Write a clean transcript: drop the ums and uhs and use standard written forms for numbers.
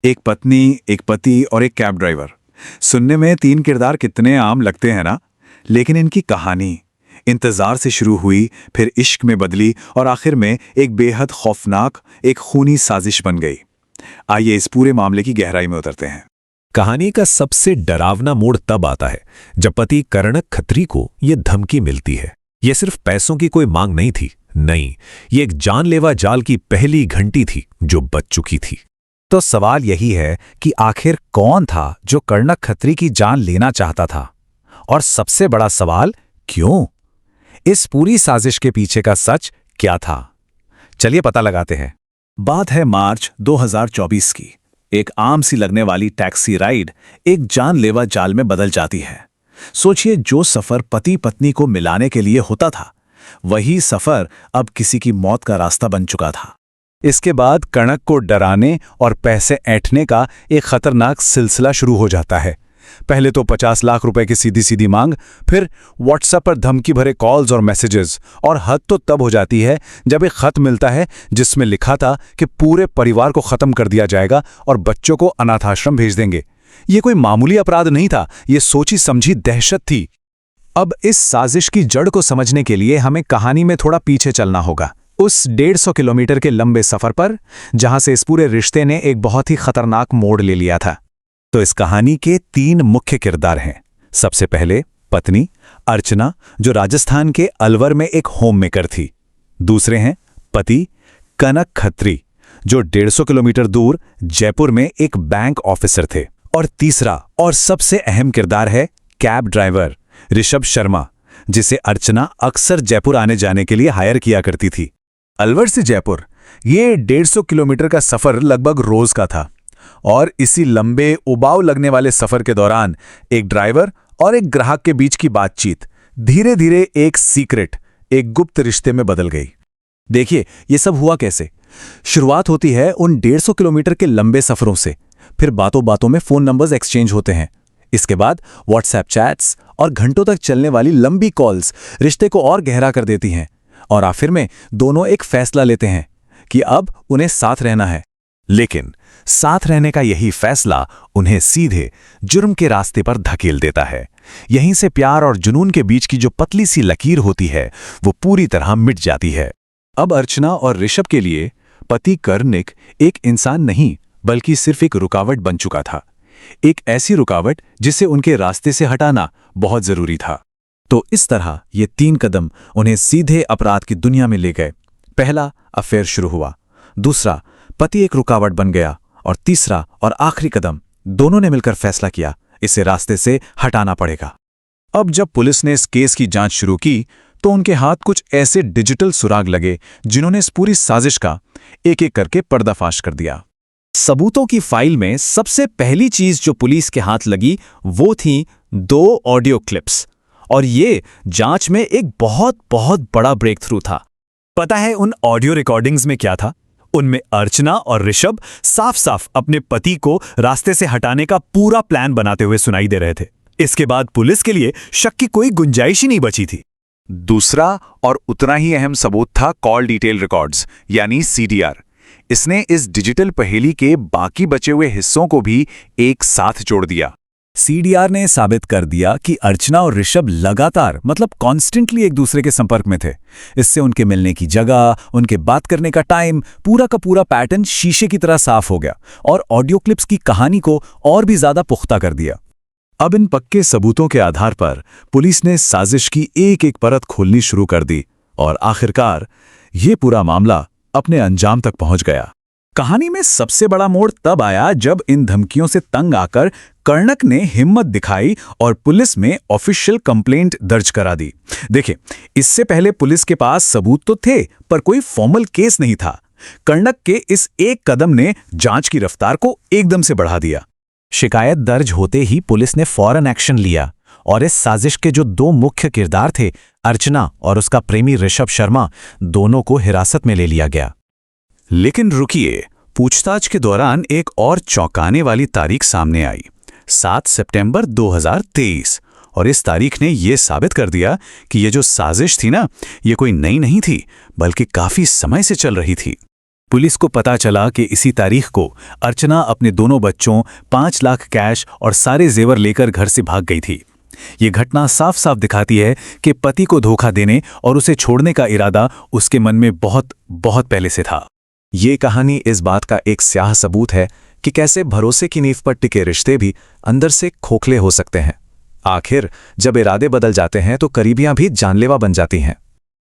एक पत्नी, एक पति और एक कैब ड्राइवर। सुनने में तीन किरदार कितने आम लगते हैं ना, लेकिन इनकी कहानी इंतजार से शुरू हुई, फिर इश्क में बदली और आखिर में एक बेहद खौफनाक, एक खूनी साजिश बन गई। आइए इस पूरे मामले की गहराई में उतरते हैं। कहानी का सबसे डरावना मोड़ तब आता है जब पति कर्णक खत्री को यह धमकी मिलती है। यह सिर्फ पैसों की कोई मांग नहीं थी, नहीं, ये एक जानलेवा जाल की पहली घंटी थी जो बज चुकी थी। तो सवाल यही है कि आखिर कौन था जो कर्णक खत्री की जान लेना चाहता था, और सबसे बड़ा सवाल, क्यों? इस पूरी साजिश के पीछे का सच क्या था? चलिए पता लगाते हैं। बात है मार्च 2024 की। एक आम सी लगने वाली टैक्सी राइड एक जानलेवा जाल में बदल जाती है। सोचिए, जो सफर पति पत्नी को मिलाने के लिए होता था, वही सफर अब किसी की मौत का रास्ता बन चुका था। इसके बाद कर्णक को डराने और पैसे ऐंठने का एक खतरनाक सिलसिला शुरू हो जाता है। पहले तो 50 लाख रुपए की सीधी सीधी मांग, फिर व्हाट्सएप पर धमकी भरे कॉल्स और मैसेजेस, और हद तो तब हो जाती है जब एक खत मिलता है जिसमें लिखा था कि पूरे परिवार को खत्म कर दिया जाएगा और बच्चों को अनाथाश्रम भेज देंगे। ये कोई मामूली अपराध नहीं था, ये सोची समझी दहशत थी। अब इस साजिश की जड़ को समझने के लिए हमें कहानी में थोड़ा पीछे चलना होगा, उस 150 किलोमीटर के लंबे सफर पर, जहां से इस पूरे रिश्ते ने एक बहुत ही खतरनाक मोड़ ले लिया था। तो इस कहानी के 3 मुख्य किरदार हैं। सबसे पहले पत्नी अर्चना, जो राजस्थान के अलवर में एक होम मेकर थी। दूसरे हैं पति कनक खत्री, जो 150 किलोमीटर दूर जयपुर में एक बैंक ऑफिसर थे। और तीसरा और सबसे अहम किरदार है कैब ड्राइवर ऋषभ शर्मा, जिसे अर्चना अक्सर जयपुर आने जाने के लिए हायर किया करती थी। अलवर से जयपुर ये 150 किलोमीटर का सफर लगभग रोज का था, और इसी लंबे उबाऊ लगने वाले सफर के दौरान एक ड्राइवर और एक ग्राहक के बीच की बातचीत धीरे धीरे एक सीक्रेट, एक गुप्त रिश्ते में बदल गई। देखिए, ये सब हुआ कैसे। शुरुआत होती है उन 150 किलोमीटर के लंबे सफरों से, फिर बातों बातों में फोन नंबर्स एक्सचेंज होते हैं। इसके बाद व्हाट्सएप चैट्स और घंटों तक चलने वाली लंबी कॉल्स रिश्ते को और गहरा कर देती हैं, और आखिर में दोनों एक फैसला लेते हैं कि अब उन्हें साथ रहना है। लेकिन साथ रहने का यही फैसला उन्हें सीधे जुर्म के रास्ते पर धकेल देता है। यहीं से प्यार और जुनून के बीच की जो पतली सी लकीर होती है, वो पूरी तरह मिट जाती है। अब अर्चना और ऋषभ के लिए पति कर्णिक एक इंसान नहीं, बल्कि सिर्फ एक रुकावट बन चुका था। एक ऐसी रुकावट जिसे उनके रास्ते से हटाना बहुत जरूरी था। तो इस तरह ये 3 कदम उन्हें सीधे अपराध की दुनिया में ले गए। पहला, अफेयर शुरू हुआ। दूसरा, पति एक रुकावट बन गया। और तीसरा और आखिरी कदम, दोनों ने मिलकर फैसला किया, इसे रास्ते से हटाना पड़ेगा। अब जब पुलिस ने इस केस की जांच शुरू की, तो उनके हाथ कुछ ऐसे डिजिटल सुराग लगे जिन्होंने इस पूरी साजिश का एक एक करके पर्दाफाश कर दिया। सबूतों की फाइल में सबसे पहली चीज जो पुलिस के हाथ लगी, वो थी 2 ऑडियो क्लिप्स। और ये जांच में एक बहुत बहुत बड़ा ब्रेक थ्रू था। पता है उन ऑडियो रिकॉर्डिंग्स में क्या था? उनमें अर्चना और ऋषभ साफ साफ अपने पति को रास्ते से हटाने का पूरा प्लान बनाते हुए सुनाई दे रहे थे। इसके बाद पुलिस के लिए शक की कोई गुंजाइश ही नहीं बची थी। दूसरा और उतना ही अहम सबूत था कॉल डिटेल रिकॉर्ड्स, यानी CDR। इसने इस डिजिटल पहेली के बाकी बचे हुए हिस्सों को भी एक साथ जोड़ दिया। CDR ने साबित कर दिया कि अर्चना और ऋषभ लगातार, मतलब कॉन्स्टेंटली एक दूसरे के संपर्क में थे। इससे उनके मिलने की जगह, उनके बात करने का टाइम, पूरा का पूरा पैटर्न शीशे की तरह साफ हो गया, और ऑडियो क्लिप्स की कहानी को और भी ज्यादा पुख्ता कर दिया। अब इन पक्के सबूतों के आधार पर पुलिस ने साजिश की एक एक परत खोलनी शुरू कर दी, और आखिरकार ये पूरा मामला अपने अंजाम तक पहुंच गया। कहानी में सबसे बड़ा मोड़ तब आया जब इन धमकियों से तंग आकर कर्णक ने हिम्मत दिखाई और पुलिस में ऑफिशियल कंप्लेंट दर्ज करा दी। देखिए, इससे पहले पुलिस के पास सबूत तो थे, पर कोई फॉर्मल केस नहीं था। कर्णक के इस एक कदम ने जांच की रफ्तार को एकदम से बढ़ा दिया। शिकायत दर्ज होते ही पुलिस ने फौरन एक्शन लिया, और इस साजिश के जो 2 मुख्य किरदार थे, अर्चना और उसका प्रेमी ऋषभ शर्मा, दोनों को हिरासत में ले लिया गया। लेकिन रुकिए, पूछताछ के दौरान एक और चौंकाने वाली तारीख सामने आई, 7 सितंबर 2023। और इस तारीख ने यह साबित कर दिया कि ये जो साजिश थी ना, ये कोई नई नहीं थी, बल्कि काफी समय से चल रही थी। पुलिस को पता चला कि इसी तारीख को अर्चना अपने दोनों बच्चों, 5 लाख कैश और सारे जेवर लेकर घर से भाग गई थी। ये घटना साफ साफ दिखाती है कि पति को धोखा देने और उसे छोड़ने का इरादा उसके मन में बहुत बहुत पहले से था। ये कहानी इस बात का एक स्याह सबूत है कि कैसे भरोसे की नींव पर टिके रिश्ते भी अंदर से खोखले हो सकते हैं। आखिर जब इरादे बदल जाते हैं तो करीबियां भी जानलेवा बन जाती हैं।